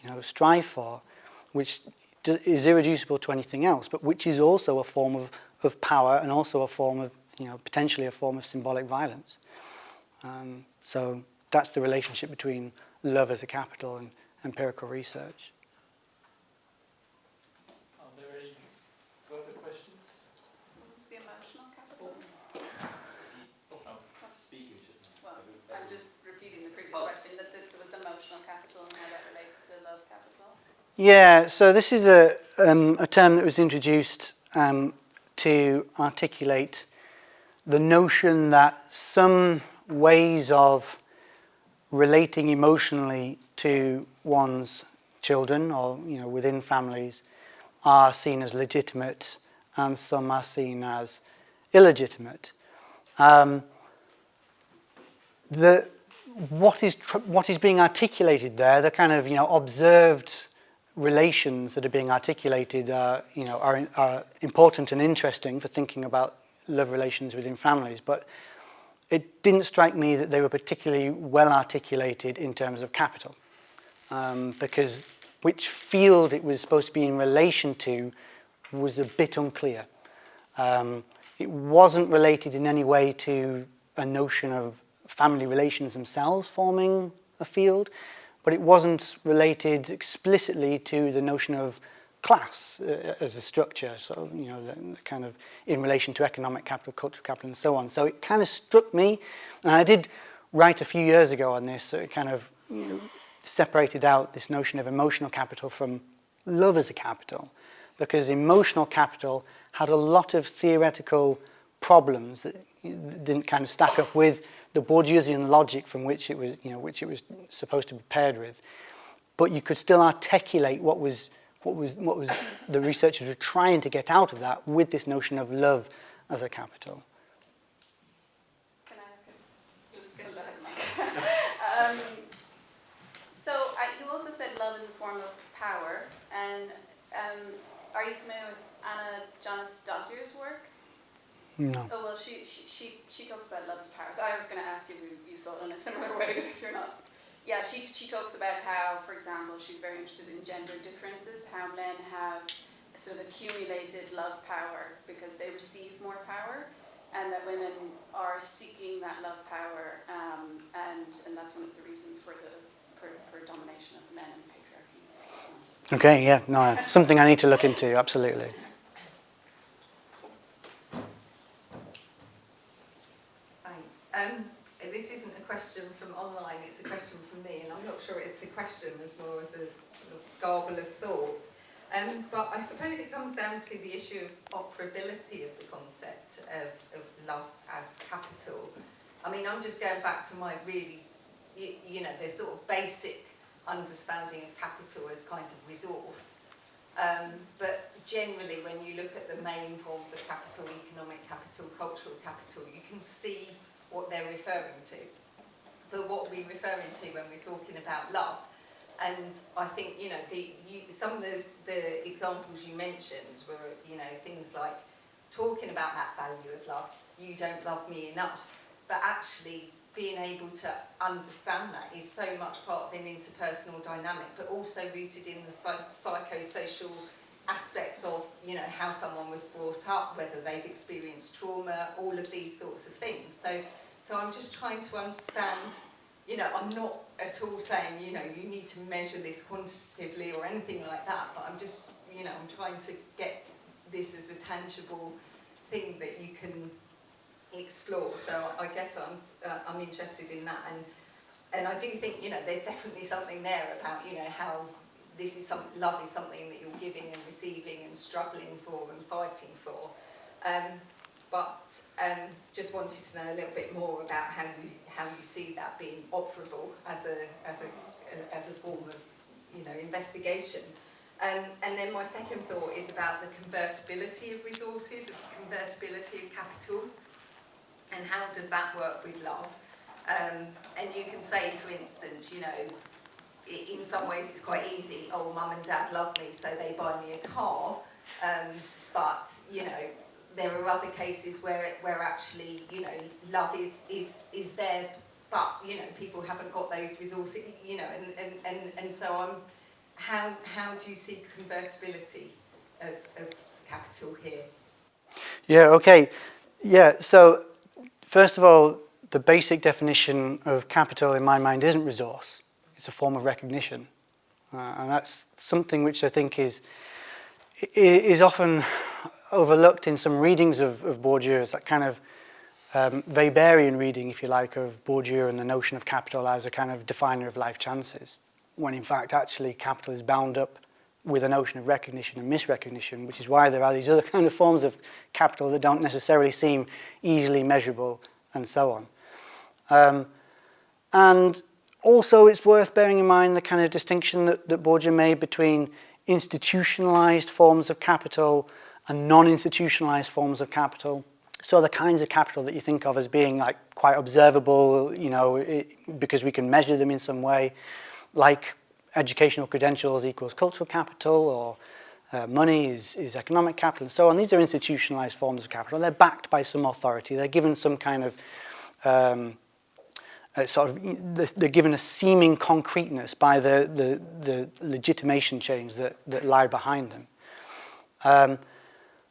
you know, strive for, which is irreducible to anything else, but which is also a form of power, and also a form of, you know, potentially a form of symbolic violence. So that's the relationship between love as a capital and empirical research. Are there any further questions? What's the emotional capital? Well, I'm just repeating the previous question, that there was emotional capital and how that relates to love capital. Yeah, so this is a term that was introduced to articulate the notion that some ways of relating emotionally to one's children, or, you know, within families, are seen as legitimate, and some are seen as illegitimate. What is being articulated there, the kind of, you know, observed relations that are being articulated, you know, are important and interesting for thinking about love relations within families. But it didn't strike me that they were particularly well articulated in terms of capital, because which field it was supposed to be in relation to was a bit unclear. It wasn't related in any way to a notion of family relations themselves forming a field, but it wasn't related explicitly to the notion of class as a structure, so, you know, the kind of in relation to economic capital, cultural capital, and so on. So it kind of struck me, and I did write a few years ago on this, so it kind of, you know, separated out this notion of emotional capital from love as a capital, because emotional capital had a lot of theoretical problems that didn't kind of stack up with the Bourdieusian logic from which it was, you know, which it was supposed to be paired with. But you could still articulate what was the researchers were trying to get out of that with this notion of love as a capital. Can I ask it? Just go ahead, Mike. So you also said love is a form of power, and are you familiar with Anna Jonas-Dottir's work? No. Oh, well, she talks about love as power. So I was going to ask if you saw it in a similar way, but if you're not. Yeah, she talks about how, for example, she's very interested in gender differences, how men have sort of accumulated love power because they receive more power, and that women are seeking that love power, and that's one of the reasons for domination of men and patriarchy. Okay, yeah, no, something I need to look into, absolutely. Thanks. This isn't a question from online, it's a question from me, and I'm not sure it's a question as more as a sort of garble of thoughts. But I suppose it comes down to the issue of operability of the concept of love as capital. I mean, I'm just going back to my really, you know, the sort of basic understanding of capital as kind of resource. But generally, when you look at the main forms of capital, economic capital, cultural capital, you can see what they're referring to. But what we're referring to when we're talking about love, and I think, you know, some of the examples you mentioned were, you know, things like talking about that value of love, you don't love me enough, but actually being able to understand that is so much part of an interpersonal dynamic, but also rooted in the psychosocial aspects of, you know, how someone was brought up, whether they've experienced trauma, all of these sorts of things. So I'm just trying to understand, you know, I'm not at all saying, you know, you need to measure this quantitatively or anything like that, but I'm just, you know, I'm trying to get this as a tangible thing that you can explore. So I guess I'm interested in that, and I do think, you know, there's definitely something there about, you know, how this is love is something that you're giving and receiving and struggling for and fighting for. But just wanted to know a little bit more about how you see that being operable as a form of, you know, investigation. And then my second thought is about the convertibility of resources, the convertibility of capitals, and how does that work with love? And you can say, for instance, you know, in some ways it's quite easy. Oh, mum and dad love me, so they buy me a car. But you know, there are other cases where actually, you know, love is there, but you know, people haven't got those resources. You know, and so how do you see convertibility of capital here? Yeah. Okay. Yeah. So first of all, the basic definition of capital in my mind isn't resource. It's a form of recognition, and that's something which I think is often overlooked in some readings of Bourdieu, as that kind of Weberian reading, if you like, of Bourdieu and the notion of capital as a kind of definer of life chances, when in fact actually capital is bound up with a notion of recognition and misrecognition, which is why there are these other kind of forms of capital that don't necessarily seem easily measurable and so on. And also it's worth bearing in mind the kind of distinction that Bourdieu made between institutionalized forms of capital and non-institutionalized forms of capital. So the kinds of capital that you think of as being like quite observable, you know, because we can measure them in some way, like educational credentials equals cultural capital, or money is economic capital, and so on. These are institutionalized forms of capital. They're backed by some authority. They're given some kind of sort of, they're given a seeming concreteness by the legitimation chains that lie behind them.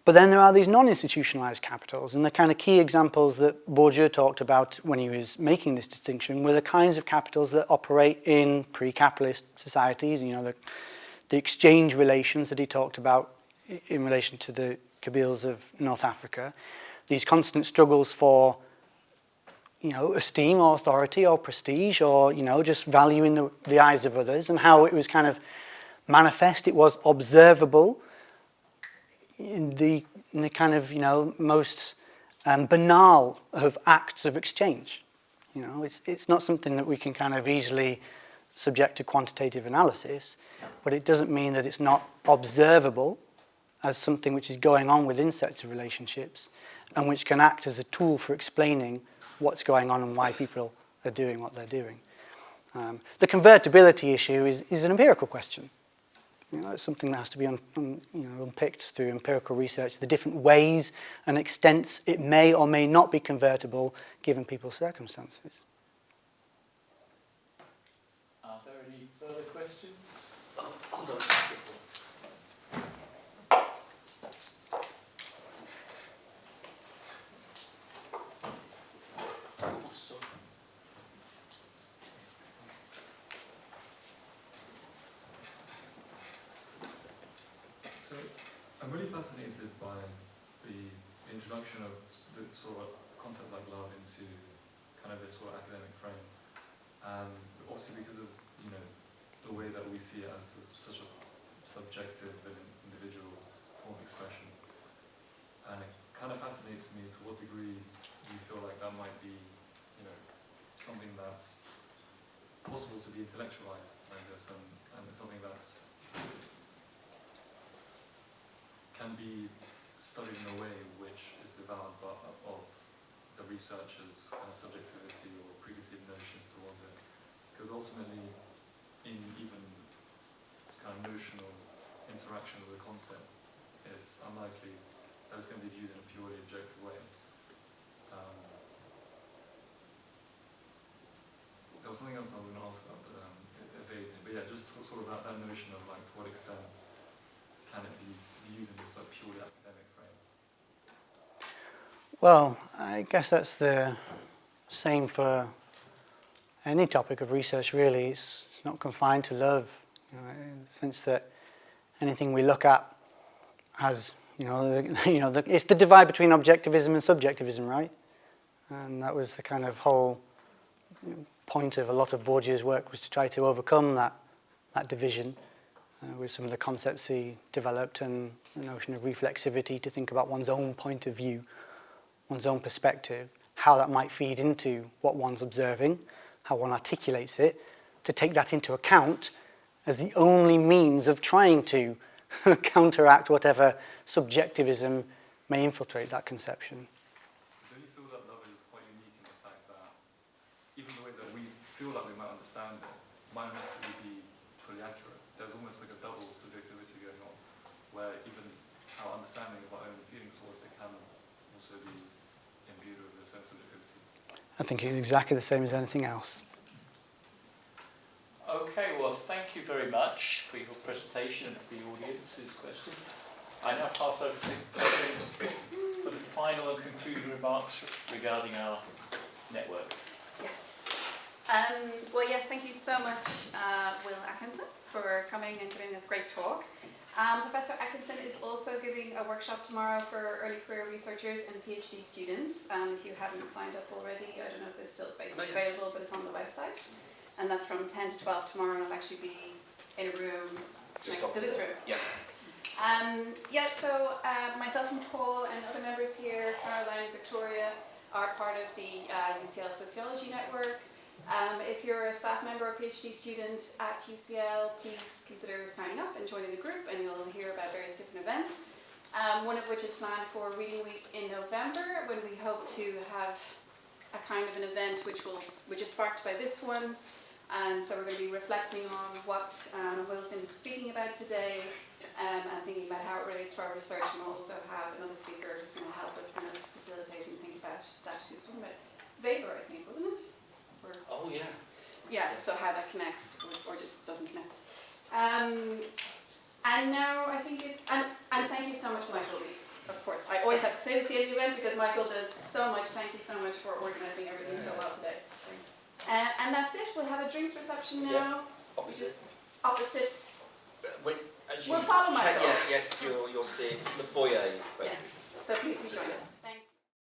But then there are these non-institutionalized capitals, and the kind of key examples that Bourdieu talked about when he was making this distinction were the kinds of capitals that operate in pre-capitalist societies, you know, the exchange relations that he talked about in relation to the Kabyles of North Africa, these constant struggles for, you know, esteem or authority or prestige or, you know, just value in the eyes of others, and how it was kind of manifest, it was observable in the kind of, you know, most banal of acts of exchange. You know, it's not something that we can kind of easily subject to quantitative analysis, but it doesn't mean that it's not observable as something which is going on within sets of relationships and which can act as a tool for explaining what's going on and why people are doing what they're doing. The convertibility issue is an empirical question. You know, it's something that has to be unpicked through empirical research, the different ways and extents it may or may not be convertible given people's circumstances. Are there any further questions? Hold on. So I'm really fascinated by the introduction of the sort of concept like love into kind of this sort of academic frame, and obviously because of, you know, the way that we see it as such a subjective and individual form of expression, and it kind of fascinates me to what degree you feel like that might be, you know, something that's possible to be intellectualized, I guess, and it's something that's can be studied in a way which is devout but of the researcher's kind of subjectivity or preconceived notions towards it. Because ultimately, in even kind of notional interaction with a concept, it's unlikely that it's going to be viewed in a purely objective way. There was something else I was going to ask about, but yeah, just sort of that notion of like to what extent can it be viewed in this like purely academic frame? Well, I guess that's the same for any topic of research, really. It's not confined to love, you know, in the sense that anything we look at has, it's the divide between objectivism and subjectivism, right? And that was the kind of whole point of a lot of Bourdieu's work, was to try to overcome that division with some of the concepts he developed, and the notion of reflexivity, to think about one's own point of view, one's own perspective, how that might feed into what one's observing, how one articulates it, to take that into account as the only means of trying to counteract whatever subjectivism may infiltrate that conception. Don't you feel that love is quite unique in the fact that even the way that we feel like we might understand it might not necessarily be fully accurate? There's almost like a double subjectivity going on, where even our understanding of our own feelings towards it can also be imbued with a sense of subjectivity. I think it's exactly the same as anything else. Okay, well, thank you very much for your presentation and for the audience's questions. I now pass over to Catherine for the final and concluding remarks regarding our network. Yes. Well, yes, thank you so much, Will Atkinson, for coming and giving this great talk. Professor Atkinson is also giving a workshop tomorrow for early career researchers and PhD students. If you haven't signed up already, I don't know if there's still space available, but it's on the website. And that's from 10 to 12 tomorrow, and I'll actually be in a room next to this room. Yeah. So myself and Paul and other members here, Caroline and Victoria, are part of the UCL Sociology network. If you're a staff member or PhD student at UCL, please consider signing up and joining the group, and you'll hear about various different events. One of which is planned for Reading Week in November, when we hope to have a kind of an event which is sparked by this one. And so we're going to be reflecting on what Will's been speaking about today, and thinking about how it relates to our research, and we'll also have another speaker who's going to help us kind of facilitate and think about that who's talking about Weber, I think, wasn't it? Or, Oh yeah. yeah, so how that connects or just doesn't connect. And now I think and thank you so much, Michael, of course. I always have to say this at the end of the event because Michael does so much. Thank you so much for organising everything so well today. And that's it. We'll have a drinks reception now. Opposite. Opposite. As you We'll follow Michael. Yes, you'll see it. It's in the foyer. Yes. So please do join us.